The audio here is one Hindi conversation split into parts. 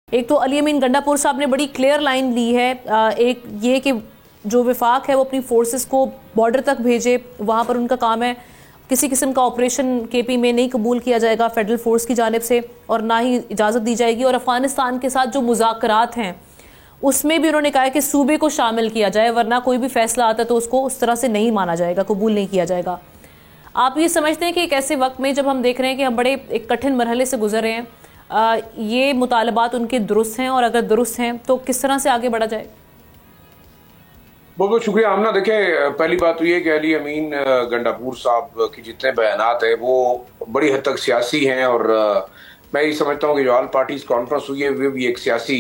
एक तो अली अमीन गंडापुर साहब ने बड़ी क्लियर लाइन ली है, एक ये कि जो विफाक है वो अपनी फोर्सेस को बॉर्डर तक भेजे, वहाँ पर उनका काम है। किसी किस्म का ऑपरेशन केपी में नहीं कबूल किया जाएगा फेडरल फोर्स की जानिब से और ना ही इजाज़त दी जाएगी। और अफगानिस्तान के साथ जो मुज़ाकरात हैं उसमें भी उन्होंने कहा है कि सूबे को शामिल किया जाए, वरना कोई भी फैसला आता है तो उसको उस तरह से नहीं माना जाएगा, कबूल नहीं किया जाएगा। आप ये समझते हैं कि एक ऐसे वक्त में जब हम देख रहे हैं कि हम बड़े एक कठिन मरहले से गुजर रहे हैं, ये मुतालबात उनके दुरुस्त हैं, और अगर दुरुस्त हैं तो किस तरह से आगे बढ़ा जाए? बहुत बहुत शुक्रिया आमना। देखें, पहली बात तो ये कि अली अमीन गंडापुर साहब की जितने बयानात हैं वो बड़ी हद तक सियासी हैं, और मैं ये समझता हूँ कि जो ऑल पार्टीज कॉन्फ्रेंस हुई है वो भी एक सियासी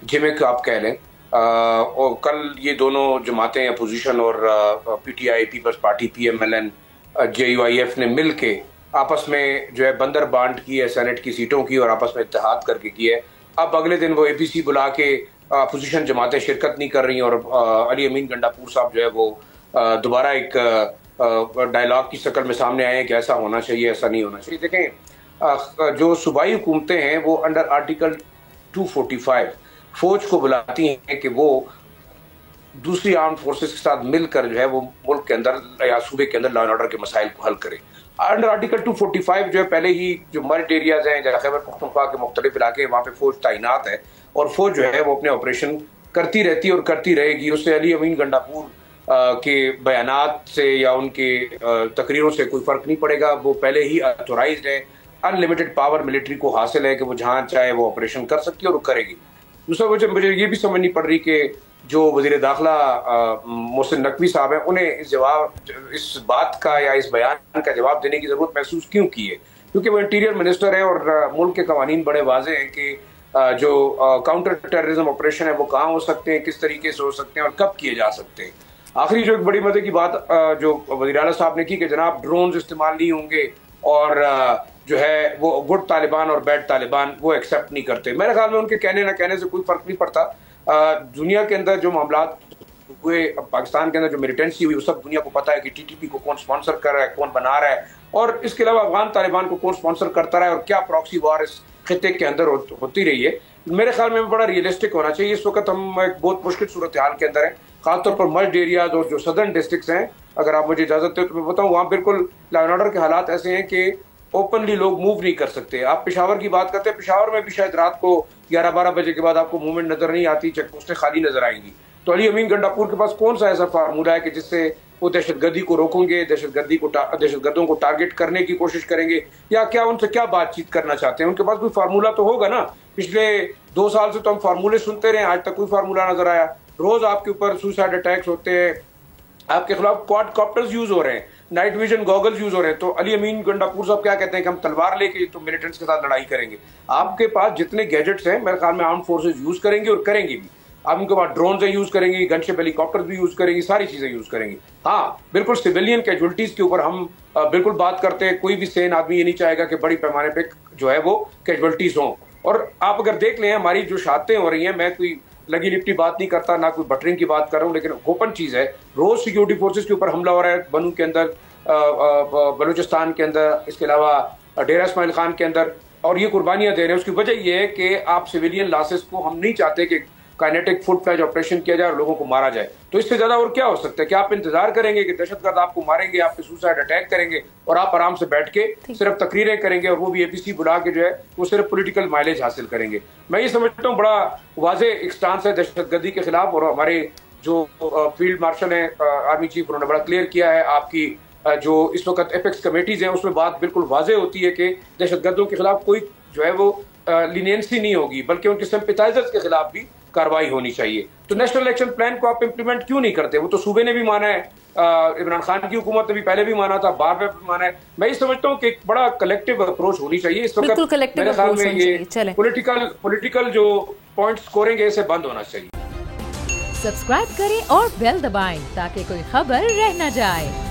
जिमिक आप कह लें। और कल ये दोनों जमातें अपोजिशन और पीटीआई पीपल्स पार्टी PMLN JUIF ने मिल के आपस में जो है बंदर बांट की है सेनेट की सीटों की, और आपस में इत्तेहाद करके की है। अब अगले दिन वो APC बुला के अपोजिशन जमातें शिरकत नहीं कर रही, और अली अमीन गंडापुर साहब जो है वो दोबारा एक डायलॉग की शक्ल में सामने आए हैं कि ऐसा होना चाहिए, ऐसा नहीं होना चाहिए। देखें, जो सूबाई हुकूमतें हैं वो अंडर आर्टिकल 245 फौज को बुलाती हैं कि वो दूसरी आर्म फोर्सेस के साथ मिलकर जो है वो मुल्क के अंदर या सूबे के अंदर लॉ एंड ऑर्डर के मसाइल को हल करे। अंडर आर्टिकल 245 जो है पहले ही जो मर्ज एरियाज हैं जैसे खैबर पख्तूनख्वा के मुख्तलिफ इलाके, वहाँ पे फौज तैनात है और फौज जो है वो अपने ऑपरेशन करती रहती है और करती रहेगी। उससे अली अमीन गंडापुर के बयानात से या उनके तकरीरों से कोई फर्क नहीं पड़ेगा। वो पहले ही ऑथोराइज्ड है, अनलिमिटेड पावर मिलिट्री को हासिल है कि वो जहाँ चाहे वो ऑपरेशन कर सकती है और वो करेगी। दूसरा वजह मुझे ये भी समझ नहीं पड़ रही कि जो वज़ीर दाखिला मोहसिन नकवी साहब हैं उन्हें इस बात का या इस बयान का जवाब देने की ज़रूरत महसूस क्यों की है, क्योंकि वो इंटीरियर मिनिस्टर हैं और मुल्क के कवानीन बड़े वाजे हैं कि जो काउंटर टेररिज्म ऑपरेशन है वो कहाँ हो सकते हैं, किस तरीके से हो सकते हैं और कब किए जा सकते हैं। आखिरी जो एक बड़ी मजे की बात जो वज़ीर आला साहब ने की कि जनाब ड्रोन इस्तेमाल नहीं होंगे, और जो है वो गुड तालिबान और बैड तालिबान वो एक्सेप्ट नहीं करते। मेरे ख्याल में उनके कहने ना कहने से कोई फर्क नहीं पड़ता। दुनिया के अंदर जो मामलात हुए, पाकिस्तान के अंदर जो मिलिटेंसी हुई, वो सब दुनिया को पता है कि TTP को कौन स्पॉन्सर कर रहा है, कौन बना रहा है, और इसके अलावा अफगान तालिबान को कौन स्पॉन्सर करता रहा है और क्या प्रॉक्सी वॉर इस खित्ते के अंदर होती रही है। मेरे ख्याल में बड़ा रियलिस्टिक होना चाहिए। इस वक्त हम एक बहुत मुश्किल सूरत हाल के अंदर हैं, खासतौर पर मर्ज एरियाज और जो सदर्न डिस्ट्रिक्ट्स हैं। अगर आप मुझे इजाजत दें तो मैं बताऊँ, वहाँ बिल्कुल लॉ एंड ऑर्डर के हालात ऐसे हैं कि ओपनली लोग मूव नहीं कर सकते। आप पेशावर की बात करते हैं, पेशावर में भी शायद रात को 11-12 बजे के बाद आपको मूवमेंट नजर नहीं आती, चेक पोस्टें खाली नजर आएंगी। तो अली अमीन गंडापुर के पास कौन सा ऐसा फार्मूला है कि जिससे वो दहशतगर्दी को रोकेंगे, दहशतगर्दों को टारगेट करने की कोशिश करेंगे, या क्या उनसे क्या बातचीत करना चाहते हैं? उनके पास कोई फार्मूला तो होगा ना। पिछले 2 साल से तो हम फार्मूले सुनते रहे, आज तक कोई फार्मूला नजर आया। रोज आपके ऊपर सुसाइड अटैक्स होते हैं, आपके खिलाफ क्वाड कॉप्टर्स यूज हो रहे हैं, नाइट विजन गॉगल्स यूज हो रहे हैं। तो अली अमीन गंडापुर साहब क्या कहते हैं कि हम तलवार लेके तो मिलिटेंट्स के साथ लड़ाई करेंगे। आपके पास जितने गैजेट्स हैं मेरे ख्याल में आर्म फोर्सेस यूज करेंगे और करेंगे भी। आप उनके पास ड्रोन से यूज करेंगे, गनशिप हेलीकॉप्टर भी यूज करेंगे, सारी चीजें यूज करेंगे। हाँ, बिल्कुल सिविलियन कैजुअलिटीज के ऊपर हम बिल्कुल बात करते हैं। कोई भी सेन आदमी ये नहीं चाहेगा कि बड़ी पैमाने पे जो है वो कैजुअलिटीज हों। और आप अगर देख लें हमारी जो शहादतें हो रही हैं, मैं कोई लगी लिपटी बात नहीं करता, ना कोई बटरिंग की बात कर रहा हूँ, लेकिन ओपन चीज है। रोज सिक्योरिटी फोर्सेस के ऊपर हमला हो रहा है, बनू के अंदर, बलूचिस्तान के अंदर, इसके अलावा डेरा इस्माइल खान के अंदर, और ये कुर्बानियां दे रहे हैं। उसकी वजह यह है कि आप सिविलियन लॉसेस को, हम नहीं चाहते कि काइनेटिक फुल फ्लैज ऑपरेशन किया जाए और लोगों को मारा जाए। तो इससे ज्यादा और क्या हो सकता है? क्या आप इंतजार करेंगे कि दहशतगर्द आपको मारेंगे, आपके सुसाइड अटैक करेंगे और आप आराम से बैठ के सिर्फ तकरीरें करेंगे, और वो भी APC बुला के जो है वो सिर्फ पॉलिटिकल माइलेज हासिल करेंगे? मैं ये समझता हूँ बड़ा वाजे एक स्टांस है दहशतगर्दी के खिलाफ, और हमारे जो फील्ड मार्शल हैं, आर्मी चीफ, उन्होंने बड़ा क्लियर किया है। आपकी जो इस वक्त एपेक्स कमेटीज हैं उसमें बात बिल्कुल वाजे होती है कि दहशतगर्दों के खिलाफ कोई जो है वो लीनियंसी नहीं होगी, बल्कि उनके सिंपैथाइजर्स के खिलाफ भी कार्रवाई होनी चाहिए। तो नेशनल एक्शन प्लान को आप इंप्लीमेंट क्यों नहीं करते? वो तो सूबे ने भी माना है, इमरान खान की हुकूमत ने भी पहले भी माना था, बार बार भी माना है। मैं ये समझता हूँ कि एक बड़ा कलेक्टिव अप्रोच होनी चाहिए। इस वक्त मेरे ख्याल में ये पॉलिटिकल जो पॉइंट स्कोरिंग है इसे बंद होना चाहिए। सब्सक्राइब करें और बेल दबाएं ताकि कोई खबर रह न जाए।